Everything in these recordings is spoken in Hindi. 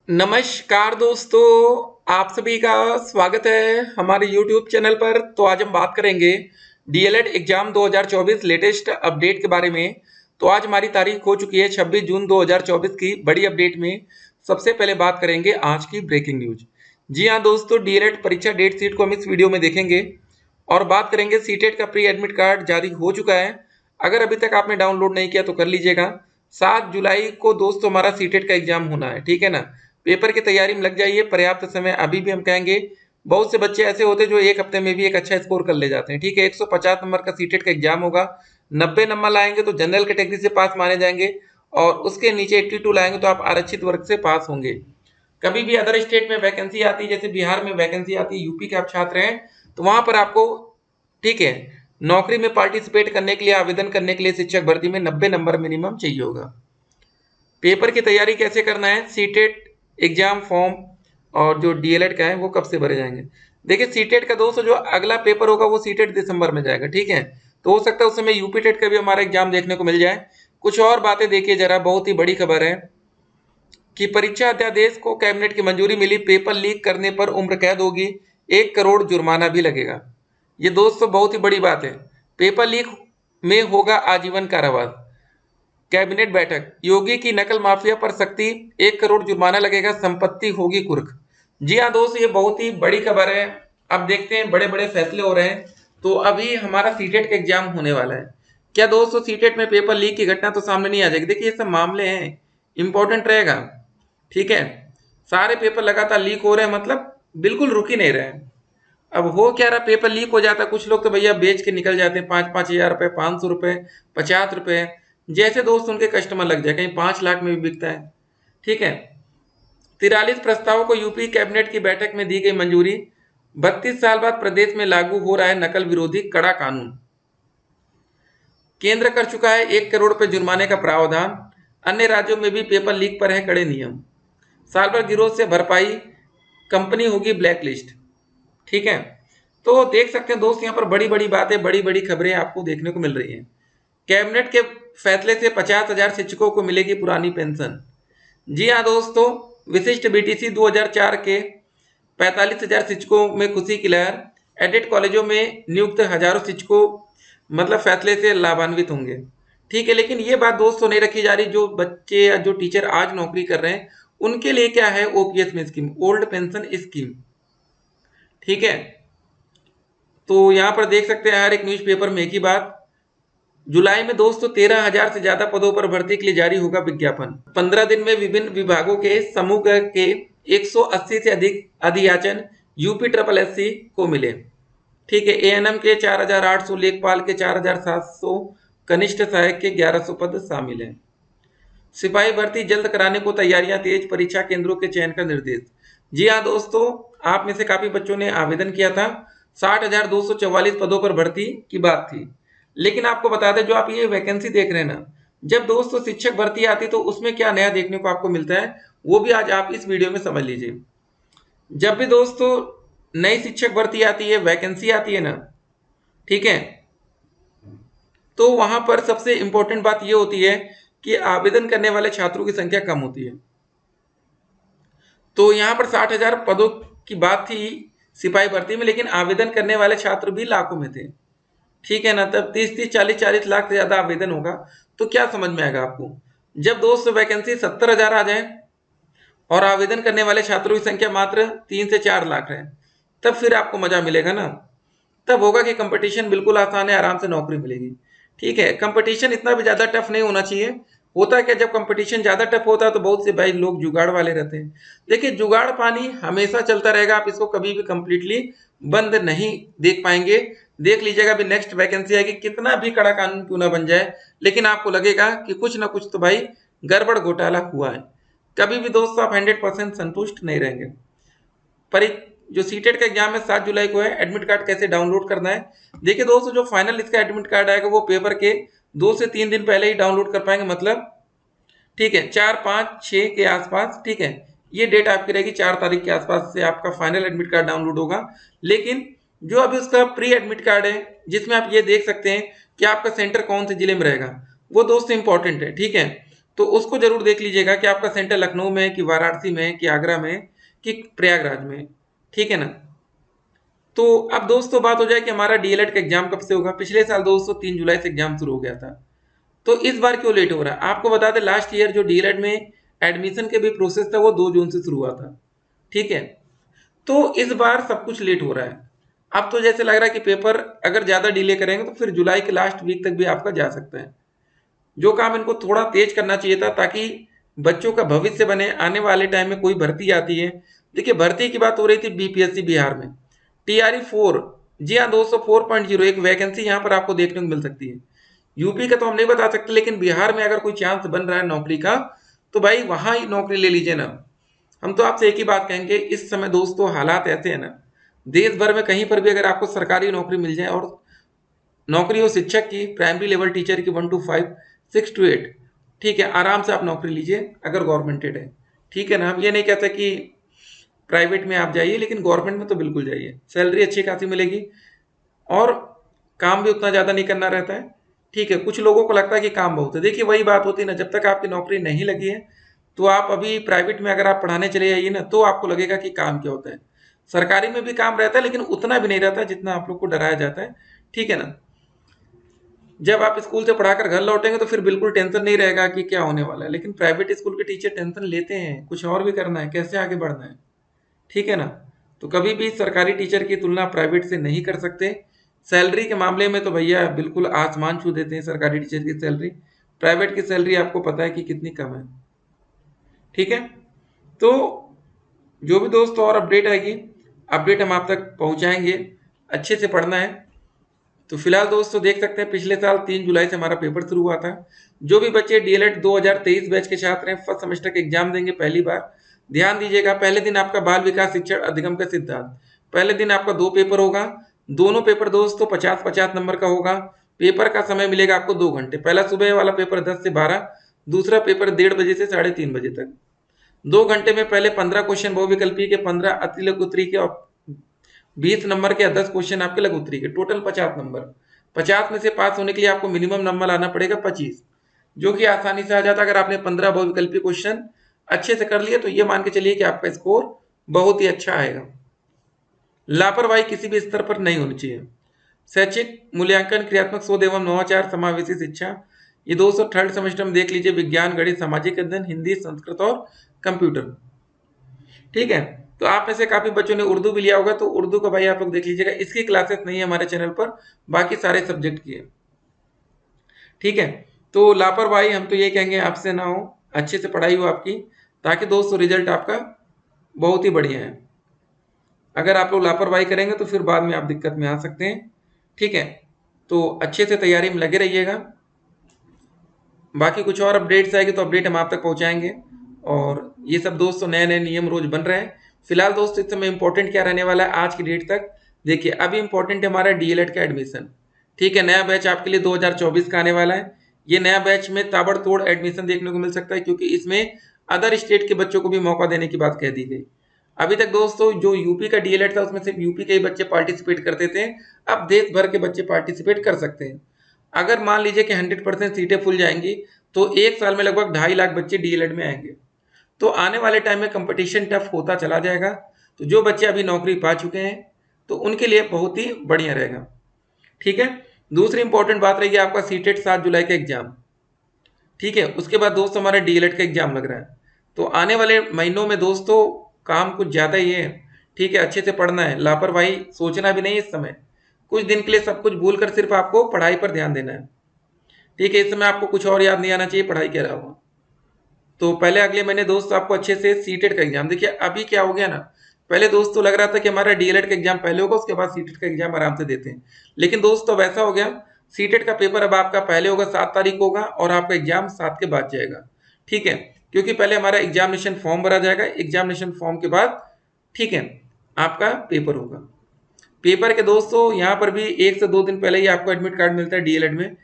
नमस्कार दोस्तों, आप सभी का स्वागत है हमारे YouTube चैनल पर। तो आज हम बात करेंगे डीएलएड एग्जाम 2024 लेटेस्ट अपडेट के बारे में। तो आज हमारी तारीख हो चुकी है 26 जून 2024 की। बड़ी अपडेट में सबसे पहले बात करेंगे आज की ब्रेकिंग न्यूज। जी हाँ दोस्तों, डीएलएड परीक्षा डेट शीट को हम इस वीडियो में देखेंगे और बात करेंगे सीटेट का प्री एडमिट कार्ड जारी हो चुका है। अगर अभी तक आपने डाउनलोड नहीं किया तो कर लीजिएगा। 7 जुलाई को दोस्तों हमारा सीटेट का एग्जाम होना है, ठीक है ना। पेपर की तैयारी में लग जाइए, पर्याप्त समय अभी भी हम कहेंगे। बहुत से बच्चे ऐसे होते हैं जो एक हफ्ते में भी एक अच्छा स्कोर कर ले जाते हैं, ठीक है। 150 नंबर का सीटेट का एग्जाम होगा। 90 नंबर लाएंगे तो जनरल कैटेगरी से पास माने जाएंगे और उसके नीचे 82 लाएंगे तो आप आरक्षित वर्ग से पास होंगे। कभी भी अदर स्टेट में वैकेंसी आती है, जैसे बिहार में वैकेंसी आती है, यूपी के आप छात्र हैं तो वहां पर आपको, ठीक है, नौकरी में पार्टिसिपेट करने के लिए, आवेदन करने के लिए शिक्षक भर्ती में 90 नंबर मिनिमम चाहिए होगा। पेपर की तैयारी कैसे करना है, सीटेट एग्जाम फॉर्म और जो डीएलएड का है वो कब से भरे जाएंगे। देखिए सीटेट का दोस्तों जो अगला पेपर होगा वो सीटेट दिसंबर में जाएगा, ठीक है। तो हो सकता है उस समय यूपी टेट का भी हमारा एग्जाम देखने को मिल जाए। कुछ और बातें देखिए जरा, बहुत ही बड़ी खबर है कि परीक्षा अध्यादेश को कैबिनेट की मंजूरी मिली। पेपर लीक करने पर उम्र कैद होगी, 1 करोड़ जुर्माना भी लगेगा। ये दोस्तों बहुत ही बड़ी बात है। पेपर लीक में होगा आजीवन कारावास। कैबिनेट बैठक, योगी की नकल माफिया पर सख्ती, 1 करोड़ जुर्माना लगेगा, संपत्ति होगी कुर्क। जी हाँ दोस्तों, ये बहुत ही बड़ी खबर है। अब देखते हैं, बड़े बड़े फैसले हो रहे हैं। तो अभी हमारा सीटेट का एग्जाम होने वाला है। क्या दोस्तों सीटेट में पेपर लीक की घटना तो सामने नहीं आ जाएगी। देखिए ये सब मामले हैं, इंपॉर्टेंट रहेगा, ठीक है। सारे पेपर लगातार लीक हो रहे हैं, मतलब बिल्कुल रुक ही नहीं रहे हैं। अब हो क्या रहा, पेपर लीक हो जाता है, कुछ लोग तो भैया बेच के निकल जाते हैं। 5-5 हज़ार रुपए, 500 रुपए, 50 रुपए, जैसे दोस्त उनके कस्टमर लग जाए, कहीं 5 लाख में भी बिकता है, ठीक है। 43 प्रस्तावों को यूपी कैबिनेट की बैठक में दी गई मंजूरी। 32 साल बाद प्रदेश में लागू हो रहा है नकल विरोधी कड़ा कानून। केंद्र कर चुका है 1 करोड़ रुपए जुर्माने का प्रावधान। अन्य राज्यों में भी पेपर लीक पर है कड़े नियम। साल भर गिरोह से भरपाई, कंपनी होगी ब्लैक लिस्ट, ठीक है। तो देख सकते हैं दोस्त, यहाँ पर बड़ी बड़ी बातें, बड़ी बड़ी खबरें आपको देखने को मिल रही हैं। कैबिनेट के फैसले से 50,000 शिक्षकों को मिलेगी पुरानी पेंशन। जी हाँ दोस्तों, विशिष्ट बीटीसी 2004 के 45,000 शिक्षकों में खुशी की लहर। एडेड कॉलेजों में नियुक्त हजारों शिक्षकों मतलब फैसले से लाभान्वित होंगे, ठीक है। लेकिन ये बात दोस्तों नहीं रखी जा रही, जो बच्चे या जो टीचर आज नौकरी कर रहे हैं उनके लिए क्या है ओपीएस में स्कीम, ओल्ड पेंशन स्कीम, ठीक है। तो यहाँ पर देख सकते हैं हर एक न्यूज़पेपर में एक ही बात। जुलाई में दोस्तों 13,000 से ज्यादा पदों पर भर्ती के लिए जारी होगा विज्ञापन। 15 दिन में विभिन्न विभागों के समूह के 180 से अधिक अधियाचन यूपी ट्रिपल एससी को मिले, ठीक है। एएनएम के 4,800, लेखपाल के 4,700, कनिष्ठ सहायक के 1,100 पद शामिल हैं। सिपाही भर्ती जल्द कराने को तैयारियां तेज, परीक्षा केंद्रों के चयन का निर्देश। जी हाँ दोस्तों, आप में से काफी बच्चों ने आवेदन किया था। 60,244 पदों पर भर्ती की बात थी। लेकिन आपको बता दें, जो आप ये वैकेंसी देख रहे हैं ना, जब दोस्तों शिक्षक भर्ती आती तो उसमें क्या नया देखने को आपको मिलता है, वो भी आज आप इस वीडियो में समझ लीजिए। जब भी दोस्तों नई शिक्षक भर्ती आती है, वैकेंसी आती है ना, ठीक है, तो वहां पर सबसे इंपॉर्टेंट बात यह होती है कि आवेदन करने वाले छात्रों की संख्या कम होती है। तो यहाँ पर 60,000 पदों की बात थी सिपाही भर्ती में, लेकिन आवेदन करने वाले छात्र भी लाखों में थे, ठीक है ना। तब 30-30, 40-40 लाख से ज्यादा आवेदन होगा। तो क्या समझ में आएगा आपको, जब दोस्त वैकेंसी 70,000 आ जाए और आवेदन करने वाले छात्रों की संख्या मात्र 3 से 4 लाख है, तब फिर आपको मजा मिलेगा ना। तब होगा कि कंपटीशन बिल्कुल आसान है, आराम से नौकरी मिलेगी, ठीक है। कंपटीशन इतना भी ज्यादा टफ नहीं होना चाहिए। होता है क्या, जब कंपटीशन ज्यादा टफ होता है तो बहुत से भाई लोग जुगाड़ वाले रहते हैं। देखिए जुगाड़ पानी हमेशा चलता रहेगा, आप इसको कभी भी कंप्लीटली बंद नहीं देख पाएंगे। देख लीजिएगा, अभी नेक्स्ट वैकेंसी आएगी, कितना भी कड़ा कानून क्यों ना बन जाए, लेकिन आपको लगेगा कि कुछ ना कुछ तो भाई गड़बड़ घोटाला हुआ है। कभी भी दोस्तों आप 100% संतुष्ट नहीं रहेंगे। पर जो सीटेट का एग्जाम है 7 जुलाई को है। एडमिट कार्ड कैसे डाउनलोड करना है, देखिए दोस्तों, जो फाइनल इसका एडमिट कार्ड आएगा वो पेपर के 2 से 3 दिन पहले ही डाउनलोड कर पाएंगे, मतलब ठीक है 4-5-6 के आसपास, ठीक है। ये डेट आपकी रहेगी, 4 तारीख के आसपास से आपका फाइनल एडमिट कार्ड डाउनलोड होगा। लेकिन जो अभी उसका प्री एडमिट कार्ड है, जिसमें आप ये देख सकते हैं कि आपका सेंटर कौन से जिले में रहेगा, वो दोस्तों इंपॉर्टेंट है, ठीक है। तो उसको जरूर देख लीजिएगा कि आपका सेंटर लखनऊ में है कि वाराणसी में है कि आगरा में है कि प्रयागराज में, ठीक है ना। तो अब दोस्तों बात हो जाए कि हमारा डीएलएड का एग्जाम कब से होगा। पिछले साल दोस्तों 3 जुलाई से एग्जाम शुरू हो गया था, तो इस बार क्यों लेट हो रहा है। आपको बता दें लास्ट ईयर जो डीएलएड में एडमिशन के भी प्रोसेस था वो 2 जून से शुरू हुआ था, ठीक है। तो इस बार सब कुछ लेट हो रहा है। अब तो जैसे लग रहा है कि पेपर अगर ज़्यादा डिले करेंगे तो फिर जुलाई के लास्ट वीक तक भी आपका जा सकता है। जो काम इनको थोड़ा तेज करना चाहिए था ताकि बच्चों का भविष्य बने, आने वाले टाइम में कोई भर्ती आती है। देखिए भर्ती की बात हो रही थी बीपीएससी बिहार में, टीआरई 4, जी हाँ दोस्तों 4.0 एक वैकेंसी यहाँ पर आपको देखने को मिल सकती है। यूपी का तो हम नहीं बता सकते, लेकिन बिहार में अगर कोई चांस बन रहा है नौकरी का तो भाई वहां ही नौकरी ले लीजिए ना। हम तो आपसे एक ही बात कहेंगे, इस समय दोस्तों हालात ऐसे हैं ना, देश भर में कहीं पर भी अगर आपको सरकारी नौकरी मिल जाए और नौकरी हो शिक्षक की, प्राइमरी लेवल टीचर की 1 to 5, 6 to 8, ठीक है, आराम से आप नौकरी लीजिए अगर गवर्नमेंटेड है, ठीक है ना। हम ये नहीं कहते कि प्राइवेट में आप जाइए, लेकिन गवर्नमेंट में तो बिल्कुल जाइए, सैलरी अच्छी खासी मिलेगी और काम भी उतना ज़्यादा नहीं करना रहता है, ठीक है। कुछ लोगों को लगता है कि काम बहुत है, देखिए वही बात होती है ना, जब तक आपकी नौकरी नहीं लगी है तो आप अभी प्राइवेट में अगर आप पढ़ाने चले जाइए ना तो आपको लगेगा कि काम क्या होता है। सरकारी में भी काम रहता है लेकिन उतना भी नहीं रहता जितना आप लोग को डराया जाता है, ठीक है ना। जब आप स्कूल से पढ़ाकर घर लौटेंगे तो फिर बिल्कुल टेंशन नहीं रहेगा कि क्या होने वाला है, लेकिन प्राइवेट स्कूल के टीचर टेंशन लेते हैं, कुछ और भी करना है, कैसे आगे बढ़ना है, ठीक है ना। तो कभी भी सरकारी टीचर की तुलना प्राइवेट से नहीं कर सकते। सैलरी के मामले में तो भैया बिल्कुल आसमान छू देते हैं सरकारी टीचर की सैलरी, प्राइवेट की सैलरी आपको पता है कि कितनी कम है, ठीक है। तो जो भी दोस्तों और अपडेट आएगी, अपडेट हम आप तक पहुंचाएंगे, अच्छे से पढ़ना है। तो फिलहाल दोस्तों देख सकते हैं पिछले साल 3 जुलाई से हमारा पेपर शुरू हुआ था। जो भी बच्चे डीएलएड 2023 बैच के छात्र हैं, फर्स्ट सेमेस्टर के एग्जाम देंगे पहली बार, ध्यान दीजिएगा पहले दिन आपका बाल विकास शिक्षण अधिगम का सिद्धांत, पहले दिन आपका 2 पेपर होगा, दोनों पेपर दोस्तों 50-50 नंबर का होगा। पेपर का समय मिलेगा आपको 2 घंटे, पहला सुबह वाला पेपर 10 से 12, दूसरा पेपर 1:30 बजे से 3:30 बजे तक। 2 घंटे में पहले 15 क्वेश्चन बहुविकल्पी के, 15 अति लघु उत्तरी के और 20 नंबर के 10 क्वेश्चन आपके लघु उत्तरी के, टोटल 50 नंबर। 50 में से पास होने के लिए आपको मिनिमम नंबर लाना पड़ेगा 25, जो कि आसानी से आ जाता है अगर आपने 15 बहुविकल्पी क्वेश्चन अच्छे से कर लिए तो ये मान के चलिए कि आपका स्कोर बहुत ही अच्छा आएगा। लापरवाही किसी भी स्तर पर नहीं होनी चाहिए। शैक्षिक मूल्यांकन, क्रियात्मक शोध एवं नवाचार, समावेशी शिक्षा, ये दोस्तों थर्ड सेमेस्टर में देख लीजिए, विज्ञान, गणित, सामाजिक अध्ययन, हिंदी, संस्कृत और कंप्यूटर, ठीक है। तो आप में से काफी बच्चों ने उर्दू भी लिया होगा, तो उर्दू का भाई आप लोग देख लीजिएगा, इसकी क्लासेस नहीं है हमारे चैनल पर, बाकी सारे सब्जेक्ट की है, ठीक है। तो लापरवाही हम तो ये कहेंगे आपसे ना हो, अच्छे से पढ़ाई हो आपकी, ताकि दोस्तों रिजल्ट आपका बहुत ही बढ़िया है। अगर आप लोग लापरवाही करेंगे तो फिर बाद में आप दिक्कत में आ सकते हैं, ठीक है। तो अच्छे से तैयारी में लगे रहिएगा। बाकी कुछ और अपडेट्स आएगी तो अपडेट हम आप तक पहुंचाएंगे, और ये सब दोस्तों नए नए नियम रोज बन रहे हैं। फिलहाल दोस्तों इस समय इंपॉर्टेंट क्या रहने वाला है आज की डेट तक, देखिए अभी इंपॉर्टेंट है हमारा डीएलएड का एडमिशन, ठीक है। नया बैच आपके लिए 2024 का आने वाला है। ये नया बैच में ताबड़तोड़ एडमिशन देखने को मिल सकता है, क्योंकि इसमें अदर स्टेट के बच्चों को भी मौका देने की बात कह दी गई। अभी तक दोस्तों जो यूपी का डीएलएड था उसमें सिर्फ यूपी के ही बच्चे पार्टिसिपेट करते थे, अब देश भर के बच्चे पार्टिसिपेट कर सकते हैं। अगर मान लीजिए कि 100% सीटें फुल जाएंगी तो एक साल में लगभग 2.5 लाख बच्चे डीएलएड में आएंगे। तो आने वाले टाइम में कंपटीशन टफ होता चला जाएगा। तो जो बच्चे अभी नौकरी पा चुके हैं तो उनके लिए बहुत ही बढ़िया रहेगा, ठीक है। दूसरी इंपॉर्टेंट बात रहेगी आपका सीटेट 7 जुलाई का एग्जाम, ठीक है। उसके बाद दोस्तों हमारा डीएलएड का एग्जाम लग रहा है। तो आने वाले महीनों में दोस्तों काम कुछ ज़्यादा ही है, ठीक है। अच्छे से पढ़ना है, लापरवाही सोचना भी नहीं इस समय, कुछ दिन के लिए सब कुछ भूल कर सिर्फ आपको पढ़ाई पर ध्यान देना है, ठीक है। इस समय आपको कुछ और याद नहीं आना चाहिए पढ़ाई के अलावा। तो पहले अगले महीने दोस्त आपको अच्छे से सीटेट का एग्जाम, देखिए अभी क्या हो गया ना, पहले दोस्तों लग रहा था कि हमारा डीएलएड का एग्जाम पहले होगा उसके बाद सीटेट का एग्जाम आराम से देते हैं, लेकिन दोस्तों अब ऐसा हो गया सीटेट का पेपर अब आपका पहले होगा 7 तारीख को होगा और आपका एग्जाम 7 के बाद जाएगा, ठीक है। क्योंकि पहले हमारा एग्जामिनेशन फॉर्म भरा जाएगा, एग्जामिनेशन फॉर्म के बाद, ठीक है, आपका पेपर होगा। पेपर के दोस्तों यहाँ पर भी 1 से 2 दिन पहले ही आपको एडमिट कार्ड मिलता है डीएलएड में,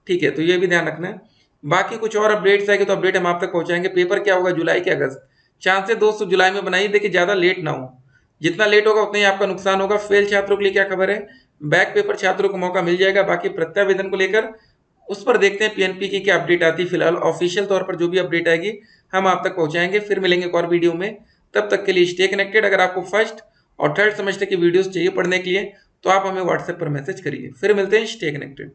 ठीक है। तो ये भी ध्यान रखना है। बाकी कुछ और अपडेट्स आएंगे तो अपडेट हम आप तक पहुंचाएंगे। पेपर क्या होगा जुलाई के अगस्त, चांसेस दोस्तों जुलाई में बनाइए, देखिए ज़्यादा लेट ना हो, जितना लेट होगा उतना ही आपका नुकसान होगा। फेल छात्रों के लिए क्या खबर है, बैक पेपर छात्रों को मौका मिल जाएगा, बाकी प्रत्यावेदन को लेकर उस पर देखते हैं पीएनपी की क्या अपडेट आती है। फिलहाल ऑफिशियल तौर पर जो भी अपडेट आएगी हम आप तक पहुंचाएंगे। फिर मिलेंगे एक और वीडियो में, तब तक के लिए स्टे कनेक्टेड। अगर आपको फर्स्ट और थर्ड सेमेस्टर की वीडियोस चाहिए पढ़ने के लिए तो आप हमें व्हाट्सएप पर मैसेज करिए। फिर मिलते हैं, स्टे कनेक्टेड।